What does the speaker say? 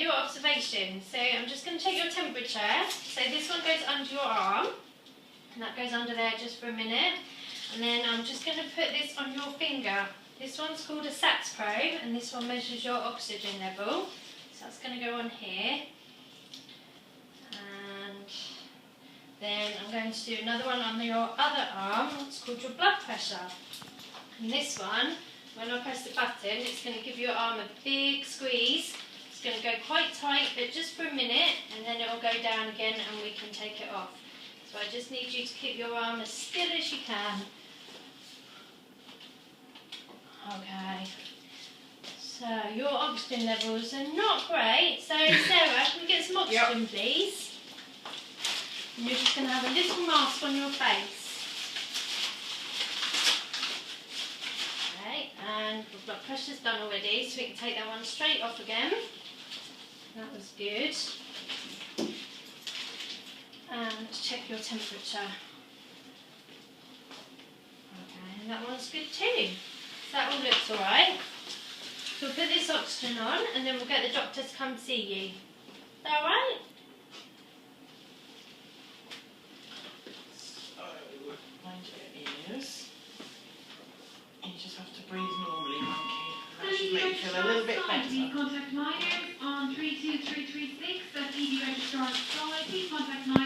your observation. So I'm just going to take your temperature. So this one goes under your arm, and that goes under there just for a minute. And then I'm just going to put this on your finger. This one's called a SATS probe, and this one measures your oxygen level. So that's going to go on here. And then I'm going to do another one on your other arm. It's called your blood pressure. And this one, when I press the button, it's going to give your arm a big squeeze. It's going to go quite tight, but just for a minute, and then it will go down again and we can take it off. So I just need you to keep your arm as still as you can. Okay. So your oxygen levels are not great. So Sarah, can we get some oxygen, please? And you're just going to have a little mask on your face. Okay, and the blood pressure's done already, so we can take that one straight off again. That was good. And check your temperature. Okay, and that one's good too. So that all looks alright. So we'll put this oxygen on and then we'll get the doctor to come see you. Is that alright? So, mind your ears. You just have to breathe normally, Monkey. That should make you feel a little bit better. Please contact minors on 32336. That's ED registrar outside. Please contact minors.